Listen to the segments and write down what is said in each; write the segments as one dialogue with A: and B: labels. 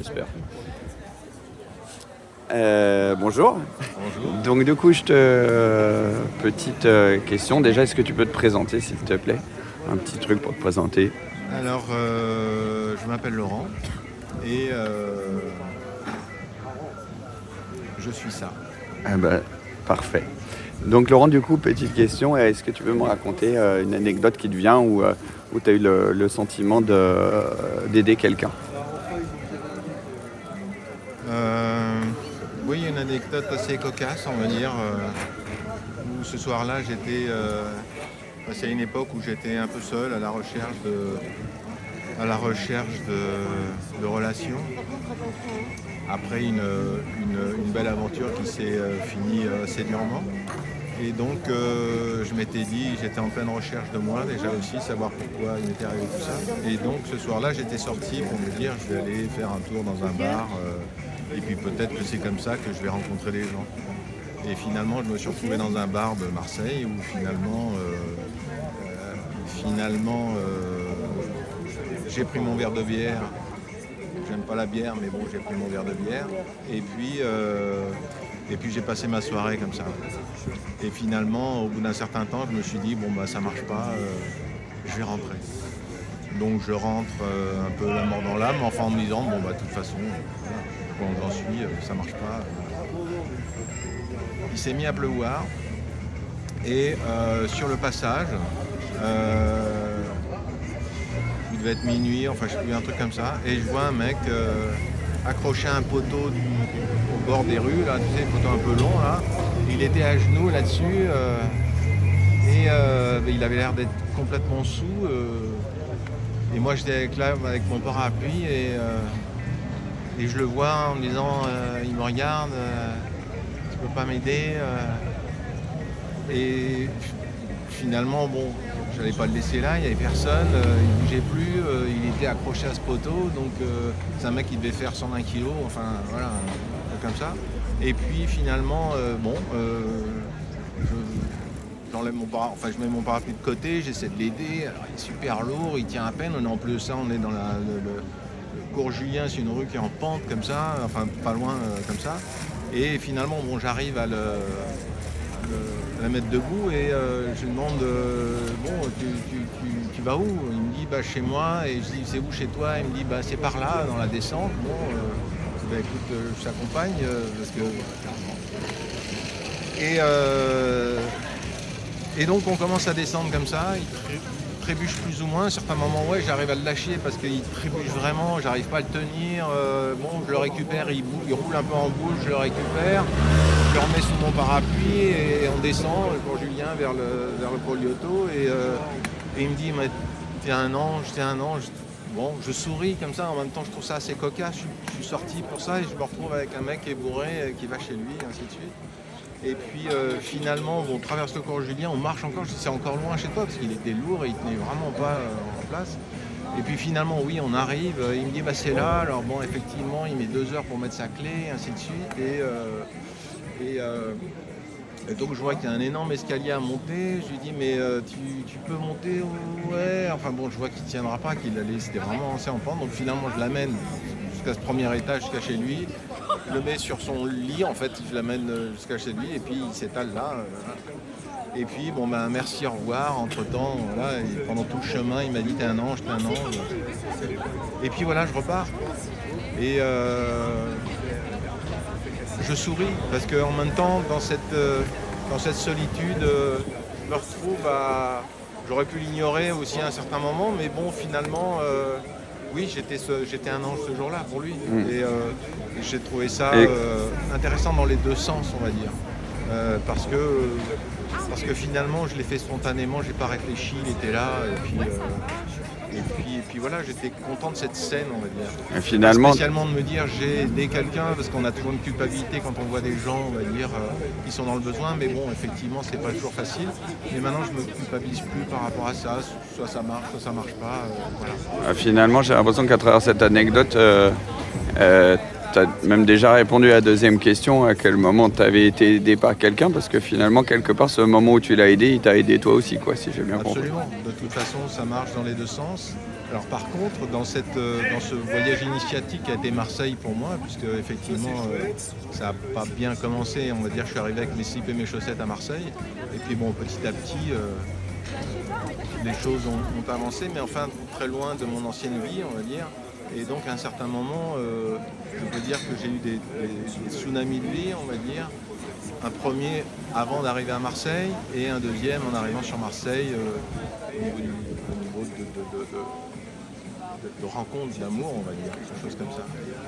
A: j'espère.
B: Bonjour.
A: Bonjour.
B: Donc du coup, petite question. Déjà, est-ce que tu peux te présenter, s'il te plaît? Un petit truc pour te présenter.
A: Alors, je m'appelle Laurent et je suis ça.
B: Ah bah, parfait. Donc Laurent, du coup, petite question. Est-ce que tu peux me raconter une anecdote qui te vient où tu as eu le sentiment d'aider quelqu'un?
A: Oui, une anecdote assez cocasse, on va dire. Où ce soir-là, c'est à une époque où j'étais un peu seul à la recherche de relations. Après une belle aventure qui s'est finie assez durement. Et donc je m'étais dit, j'étais en pleine recherche de moi déjà aussi, savoir pourquoi il m'était arrivé tout ça. Et donc ce soir-là, j'étais sorti pour me dire, je vais aller faire un tour dans un bar. Et puis peut-être que c'est comme ça que je vais rencontrer des gens. Et finalement, je me suis retrouvé dans un bar de Marseille où finalement j'ai pris mon verre de bière. J'aime pas la bière, mais bon, j'ai pris mon verre de bière. Et puis j'ai passé ma soirée comme ça. Et finalement, au bout d'un certain temps, je me suis dit, bon bah ça marche pas, je vais rentrer. Donc je rentre un peu la mort dans l'âme, enfin en me disant, bon bah de toute façon, bon, j'en suis, ça marche pas. Il s'est mis à pleuvoir. Et sur le passage, il devait être minuit, enfin je sais plus, un truc comme ça, et je vois un mec accroché à un poteau au bord des rues, là, tu sais, un poteau un peu long, là. Il était à genoux là-dessus, et il avait l'air d'être complètement sous. Et moi j'étais là avec mon parapluie, et je le vois en me disant, il me regarde, tu peux pas m'aider Et finalement, bon, j'allais pas le laisser là, il n'y avait personne, il bougeait plus, il était accroché à ce poteau, donc c'est un mec qui devait faire 120 kilos, enfin voilà, un peu comme ça. Et puis finalement, je mets mon parapluie de côté, j'essaie de l'aider, alors, il est super lourd, il tient à peine, en plus de ça, on est dans le cours Julien, c'est une rue qui est en pente comme ça, enfin pas loin comme ça. Et finalement, bon, j'arrive à la mettre debout et je lui demande bon, tu vas où? Il me dit bah chez moi, et je dis c'est où chez toi? Il me dit bah c'est par là dans la descente. Bon bah écoute, je t'accompagne parce que et donc on commence à descendre comme ça, il trébuche plus ou moins. À certains moments ouais, j'arrive à le lâcher parce qu'il trébuche vraiment, j'arrive pas à le tenir. Bon, je le récupère, il roule un peu en boule, je le récupère. Je le remets sous mon parapluie et on descend pour Julien vers le pôle Lyoto et il me dit t'es un ange. Bon, je souris comme ça, en même temps je trouve ça assez cocasse, je suis sorti pour ça et je me retrouve avec un mec qui est bourré, qui va chez lui, ainsi de suite. Et puis finalement, on traverse le cours Julien, on marche encore, je dis c'est encore loin chez toi parce qu'il était lourd et il tenait vraiment pas en place. Et puis finalement, oui, on arrive, il me dit bah c'est là, alors bon effectivement il met 2 heures pour mettre sa clé, ainsi de suite. Et donc je vois qu'il y a un énorme escalier à monter. Je lui dis mais tu peux monter? Ouais. Enfin bon, je vois qu'il ne tiendra pas, c'était vraiment assez en pente. Donc finalement je l'amène jusqu'à ce premier étage, jusqu'à chez lui. Je le mets sur son lit en fait, je l'amène jusqu'à chez lui et puis il s'étale là. Et puis bon ben merci, au revoir. Entre temps, voilà, pendant tout le chemin, il m'a dit t'es un ange. Et puis voilà, je repars. Et je souris parce qu'en même temps, dans cette solitude, je me retrouve à... J'aurais pu l'ignorer aussi à un certain moment, mais bon, finalement, oui, j'étais un ange ce jour-là pour lui. Et j'ai trouvé ça intéressant dans les deux sens, on va dire. Parce que finalement, je l'ai fait spontanément, j'ai pas réfléchi, il était là, et puis voilà, j'étais content de cette scène, on va dire.
B: Et finalement,
A: spécialement de me dire j'ai aidé quelqu'un, parce qu'on a toujours une culpabilité quand on voit des gens, on va dire, qui sont dans le besoin, mais bon, effectivement, c'est pas toujours facile. Mais maintenant, je me culpabilise plus par rapport à ça, soit ça marche, soit ça marche pas, voilà.
B: Finalement, j'ai l'impression qu'à travers cette anecdote, tu as même déjà répondu à la deuxième question, à quel moment tu avais été aidé par quelqu'un, parce que finalement, quelque part, ce moment où tu l'as aidé, il t'a aidé toi aussi, quoi, si j'ai bien compris.
A: Absolument. De toute façon, ça marche dans les deux sens. Alors par contre, dans ce voyage initiatique qui a été Marseille pour moi, puisque effectivement ça n'a pas bien commencé, on va dire, je suis arrivé avec mes slips et mes chaussettes à Marseille, et puis bon, petit à petit, les choses ont avancé, mais enfin très loin de mon ancienne vie, on va dire. Et donc à un certain moment, je peux dire que j'ai eu des tsunamis de vie, on va dire. Un premier avant d'arriver à Marseille et un deuxième en arrivant sur Marseille au niveau de rencontres, d'amour, on va dire, quelque chose comme ça.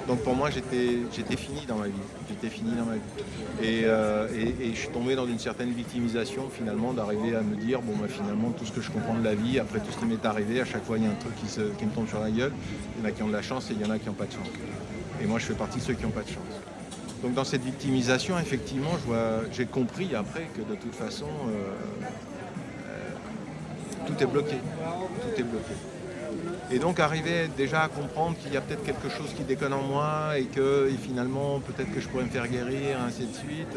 A: Donc pour moi, j'étais fini dans ma vie. J'étais fini dans ma vie. Et je suis tombé dans une certaine victimisation, finalement, d'arriver à me dire, bon, bah, finalement, tout ce que je comprends de la vie, après tout ce qui m'est arrivé, à chaque fois, il y a un truc qui me tombe sur la gueule. Il y en a qui ont de la chance et il y en a qui n'ont pas de chance. Et moi, je fais partie de ceux qui n'ont pas de chance. Donc dans cette victimisation, effectivement, j'ai compris après que de toute façon, tout est bloqué. Tout est bloqué. Et donc arriver déjà à comprendre qu'il y a peut-être quelque chose qui déconne en moi et finalement peut-être que je pourrais me faire guérir, ainsi de suite.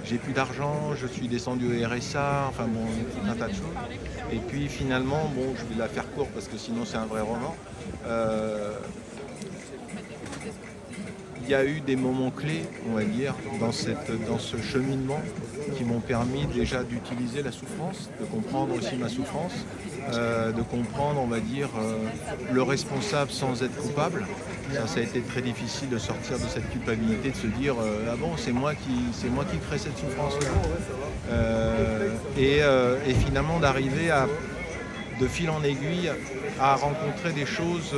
A: J'ai plus d'argent, je suis descendu au RSA, enfin bon, un tas de choses. Et puis finalement, bon, je vais la faire courte parce que sinon c'est un vrai roman. Il y a eu des moments clés, on va dire, dans ce cheminement qui m'ont permis déjà d'utiliser la souffrance, de comprendre aussi ma souffrance, de comprendre, on va dire, le responsable sans être coupable. Ça a été très difficile de sortir de cette culpabilité, de se dire ah bon, c'est moi qui crée cette souffrance-là. Et finalement d'arriver de fil en aiguille à rencontrer des choses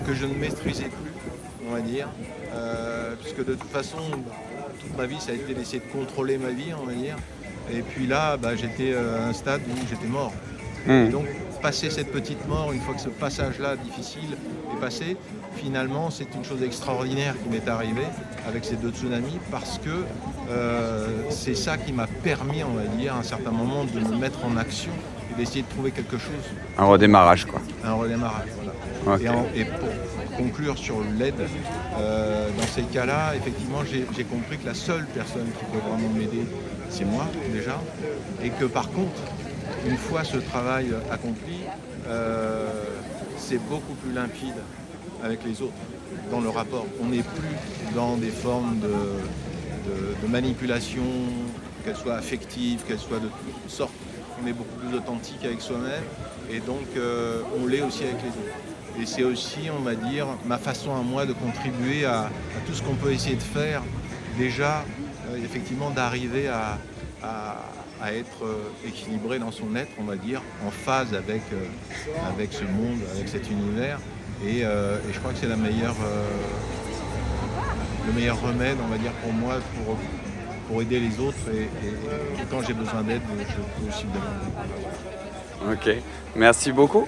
A: que je ne maîtrisais plus, on va dire. Puisque de toute façon, toute ma vie, ça a été d'essayer de contrôler ma vie, on va dire. Et puis là, j'étais à un stade où j'étais mort. Et donc, passer cette petite mort, une fois que ce passage-là difficile est passé, finalement, c'est une chose extraordinaire qui m'est arrivée avec ces 2 tsunamis, parce que c'est ça qui m'a permis, on va dire, à un certain moment, de me mettre en action et d'essayer de trouver quelque chose.
B: Un redémarrage, quoi.
A: Un redémarrage, voilà.
B: Okay.
A: Et pour conclure sur l'aide, dans ces cas-là, effectivement, j'ai compris que la seule personne qui peut vraiment m'aider, c'est moi, déjà. Et que par contre, une fois ce travail accompli, c'est beaucoup plus limpide avec les autres, dans le rapport. On n'est plus dans des formes de manipulation, qu'elles soient affectives, qu'elles soient de toutes sortes. On est beaucoup plus authentique avec soi-même et donc on l'est aussi avec les autres. Et c'est aussi, on va dire, ma façon à moi de contribuer à tout ce qu'on peut essayer de faire, déjà, effectivement, d'arriver à être équilibré dans son être, on va dire, en phase avec ce monde, avec cet univers. Et je crois que c'est le meilleur remède, on va dire, pour moi, pour aider les autres. Et quand j'ai besoin d'aide, je peux aussi le demander.
B: Ok, merci beaucoup.